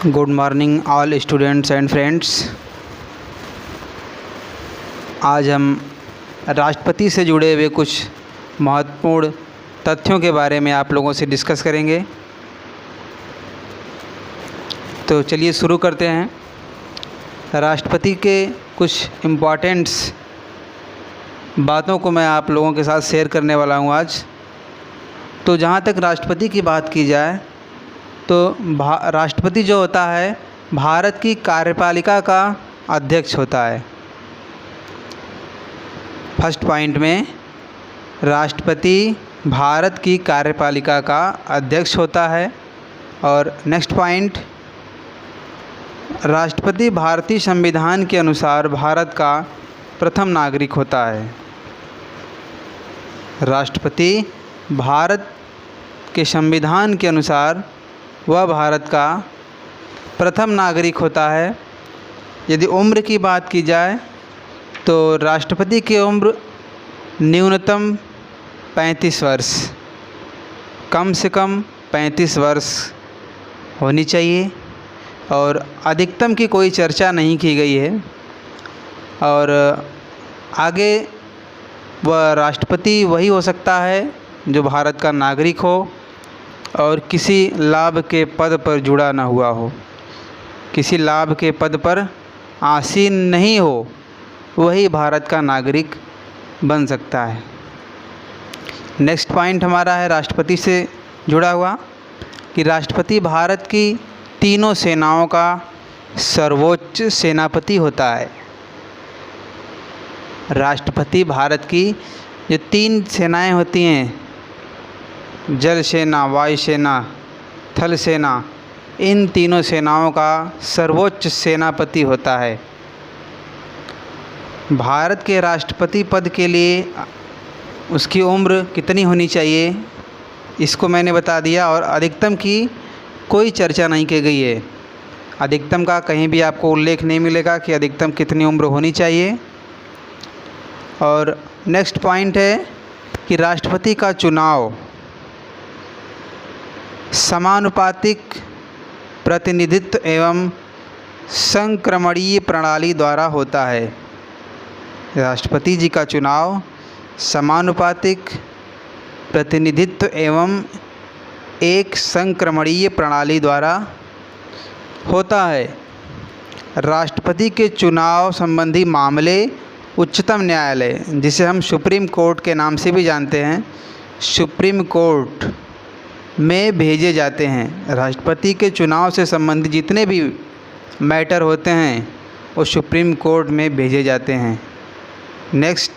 Good morning all students and friends. आज हम राष्ट्रपति से जुड़े हुए कुछ महत्वपूर्ण तथ्यों के बारे में आप लोगों से डिस्कस करेंगे। तो चलिए शुरू करते हैं। राष्ट्रपति के कुछ इम्पॉर्टेंट्स बातों को मैं आप लोगों के साथ शेयर करने वाला हूँ आज। तो जहाँ तक राष्ट्रपति की बात की जाए तो राष्ट्रपति जो होता है भारत की कार्यपालिका का अध्यक्ष होता है। फर्स्ट पॉइंट में राष्ट्रपति भारत की कार्यपालिका का अध्यक्ष होता है। और नेक्स्ट पॉइंट, राष्ट्रपति भारतीय संविधान के अनुसार भारत का प्रथम नागरिक होता है। राष्ट्रपति भारत के संविधान के अनुसार वह भारत का प्रथम नागरिक होता है। यदि उम्र की बात की जाए तो राष्ट्रपति की उम्र न्यूनतम 35 वर्ष, कम से कम 35 वर्ष होनी चाहिए और अधिकतम की कोई चर्चा नहीं की गई है। और आगे वह राष्ट्रपति वही हो सकता है जो भारत का नागरिक हो और किसी लाभ के पद पर जुड़ा ना हुआ हो, किसी लाभ के पद पर आसीन नहीं हो, वही भारत का नागरिक बन सकता है। नेक्स्ट पॉइंट हमारा है राष्ट्रपति से जुड़ा हुआ कि राष्ट्रपति भारत की तीनों सेनाओं का सर्वोच्च सेनापति होता है। राष्ट्रपति भारत की जो 3 सेनाएं होती हैं, जल सेना, वायु सेना, थल सेना, इन तीनों सेनाओं का सर्वोच्च सेनापति होता है। भारत के राष्ट्रपति पद के लिए उसकी उम्र कितनी होनी चाहिए इसको मैंने बता दिया और अधिकतम की कोई चर्चा नहीं की गई है। अधिकतम का कहीं भी आपको उल्लेख नहीं मिलेगा कि अधिकतम कितनी उम्र होनी चाहिए। और नेक्स्ट पॉइंट है कि राष्ट्रपति का चुनाव समानुपातिक प्रतिनिधित्व एवं संक्रमणीय प्रणाली द्वारा होता है। राष्ट्रपति जी का चुनाव समानुपातिक प्रतिनिधित्व एवं एक संक्रमणीय प्रणाली द्वारा होता है। राष्ट्रपति के चुनाव संबंधी मामले उच्चतम न्यायालय, जिसे हम सुप्रीम कोर्ट के नाम से भी जानते हैं, सुप्रीम कोर्ट में भेजे जाते हैं। राष्ट्रपति के चुनाव से संबंधित जितने भी मैटर होते हैं वो सुप्रीम कोर्ट में भेजे जाते हैं। नेक्स्ट,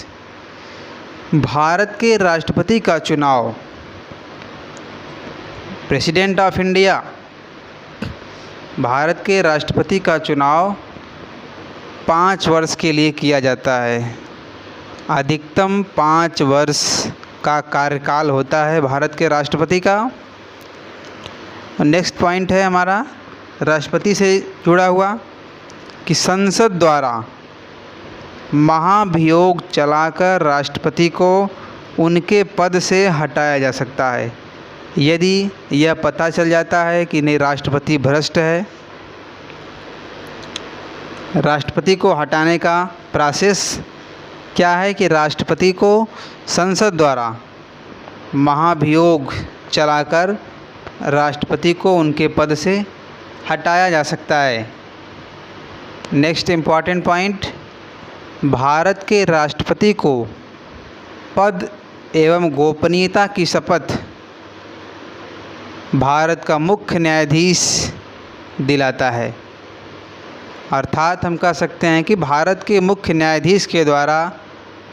भारत के राष्ट्रपति का चुनाव प्रेसिडेंट ऑफ इंडिया, भारत के राष्ट्रपति का चुनाव 5 वर्ष के लिए किया जाता है। अधिकतम 5 वर्ष का कार्यकाल होता है भारत के राष्ट्रपति का। नेक्स्ट पॉइंट है हमारा राष्ट्रपति से जुड़ा हुआ कि संसद द्वारा महाभियोग चलाकर राष्ट्रपति को उनके पद से हटाया जा सकता है यदि यह पता चल जाता है कि नहीं राष्ट्रपति भ्रष्ट है। राष्ट्रपति को हटाने का प्रोसेस क्या है कि राष्ट्रपति को संसद द्वारा महाभियोग चलाकर राष्ट्रपति को उनके पद से हटाया जा सकता है। नेक्स्ट इम्पॉर्टेंट पॉइंट, भारत के राष्ट्रपति को पद एवं गोपनीयता की शपथ भारत का मुख्य न्यायाधीश दिलाता है। अर्थात हम कह सकते हैं कि भारत के मुख्य न्यायाधीश के द्वारा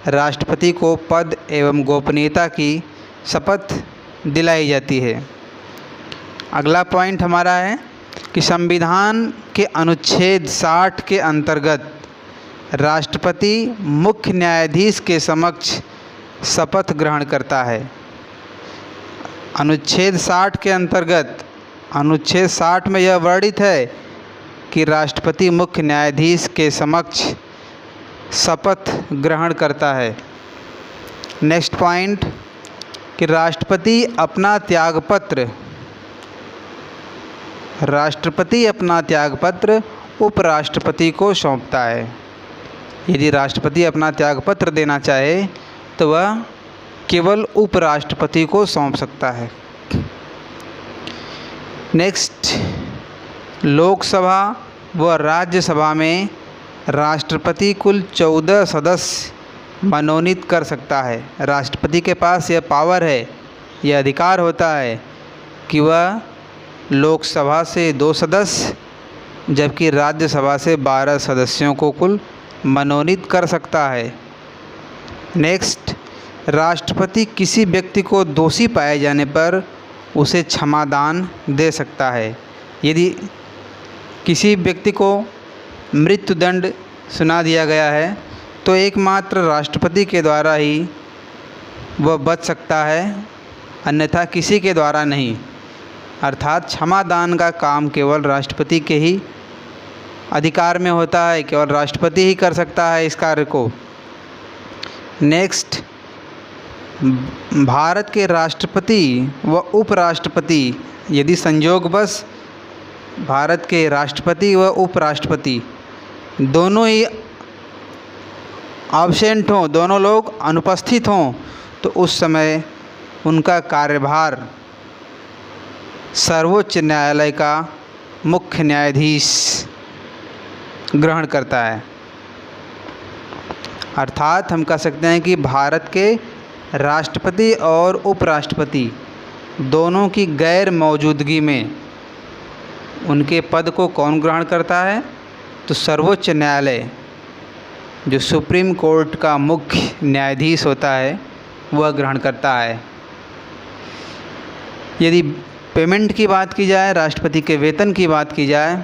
राष्ट्रपति को पद एवं गोपनीयता की शपथ दिलाई जाती है। अगला पॉइंट हमारा है कि संविधान के अनुच्छेद 60 के अंतर्गत राष्ट्रपति मुख्य न्यायाधीश के समक्ष शपथ ग्रहण करता है। अनुच्छेद 60 के अंतर्गत, अनुच्छेद 60 में यह वर्णित है कि राष्ट्रपति मुख्य न्यायाधीश के समक्ष शपथ ग्रहण करता है। नेक्स्ट पॉइंट कि राष्ट्रपति अपना त्यागपत्र राष्ट्रपति अपना त्यागपत्र उपराष्ट्रपति को सौंपता है। यदि राष्ट्रपति अपना त्यागपत्र देना चाहे तो वह केवल उपराष्ट्रपति को सौंप सकता है। नेक्स्ट, लोकसभा व राज्यसभा में राष्ट्रपति कुल 14 सदस्य मनोनीत कर सकता है। राष्ट्रपति के पास यह पावर है, यह अधिकार होता है कि वह लोकसभा से 2 सदस्य जबकि राज्यसभा से 12 सदस्यों को कुल मनोनीत कर सकता है। नेक्स्ट, राष्ट्रपति किसी व्यक्ति को दोषी पाए जाने पर उसे क्षमादान दे सकता है। यदि किसी व्यक्ति को मृत्युदंड सुना दिया गया है तो एकमात्र राष्ट्रपति के द्वारा ही वह बच सकता है, अन्यथा किसी के द्वारा नहीं। अर्थात क्षमादान का काम केवल राष्ट्रपति के ही अधिकार में होता है, केवल राष्ट्रपति ही कर सकता है इस कार्य को। नेक्स्ट, भारत के राष्ट्रपति व उपराष्ट्रपति यदि संयोगवश भारत के राष्ट्रपति व उपराष्ट्रपति दोनों ही एब्सेंट हों, दोनों लोग अनुपस्थित हों, तो उस समय उनका कार्यभार सर्वोच्च न्यायालय का मुख्य न्यायाधीश ग्रहण करता है। अर्थात हम कह सकते हैं कि भारत के राष्ट्रपति और उपराष्ट्रपति दोनों की गैर मौजूदगी में उनके पद को कौन ग्रहण करता है? तो सर्वोच्च न्यायालय, जो सुप्रीम कोर्ट का मुख्य न्यायाधीश होता है, वह ग्रहण करता है। यदि पेमेंट की बात की जाए, राष्ट्रपति के वेतन की बात की जाए,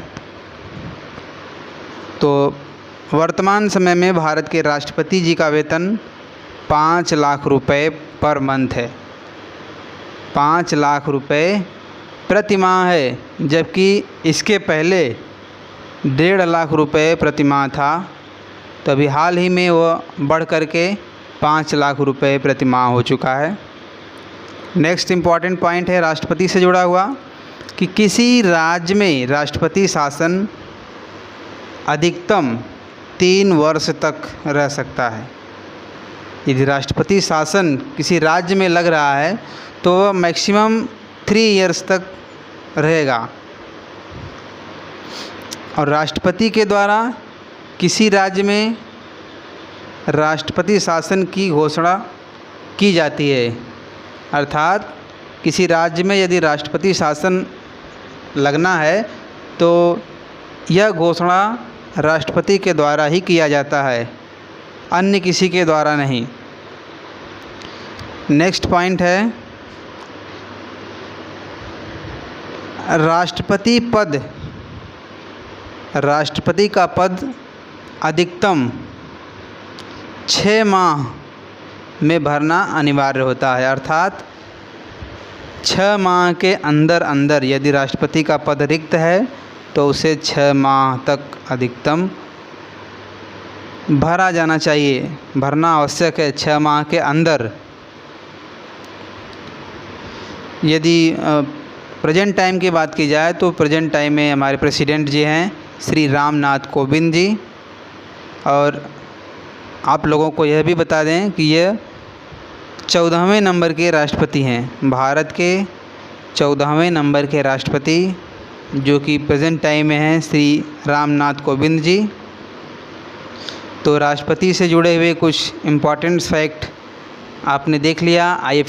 तो वर्तमान समय में भारत के राष्ट्रपति जी का वेतन 5 लाख रुपए पर मंथ है। 5 लाख रुपए प्रति माह है, जबकि इसके पहले 1.5 लाख रुपए प्रति माह था। तो अभी हाल ही में वह बढ़ कर के 5 लाख रुपए प्रति माह हो चुका है। नेक्स्ट इम्पॉर्टेंट पॉइंट है राष्ट्रपति से जुड़ा हुआ कि किसी राज्य में राष्ट्रपति शासन अधिकतम 3 वर्ष तक रह सकता है। यदि राष्ट्रपति शासन किसी राज्य में लग रहा है तो वह मैक्सिमम 3 इयर्स तक रहेगा। और राष्ट्रपति के द्वारा किसी राज्य में राष्ट्रपति शासन की घोषणा की जाती है। अर्थात किसी राज्य में यदि राष्ट्रपति शासन लगना है तो यह घोषणा राष्ट्रपति के द्वारा ही किया जाता है, अन्य किसी के द्वारा नहीं। नेक्स्ट पॉइंट है राष्ट्रपति का पद अधिकतम 6 माह में भरना अनिवार्य होता है। अर्थात 6 माह के अंदर यदि राष्ट्रपति का पद रिक्त है तो उसे 6 माह तक अधिकतम भरा जाना चाहिए, भरना आवश्यक है 6 माह के अंदर। यदि प्रेजेंट टाइम की बात की जाए तो प्रेजेंट टाइम में हमारे प्रेसिडेंट जी हैं श्री रामनाथ कोविंद जी। और आप लोगों को यह भी बता दें कि यह 14वें नंबर के राष्ट्रपति हैं, भारत के 14वें नंबर के राष्ट्रपति, जो कि प्रेजेंट टाइम में हैं श्री रामनाथ कोविंद जी। तो राष्ट्रपति से जुड़े हुए कुछ इम्पॉर्टेंट फैक्ट आपने देख लिया। आइए फिर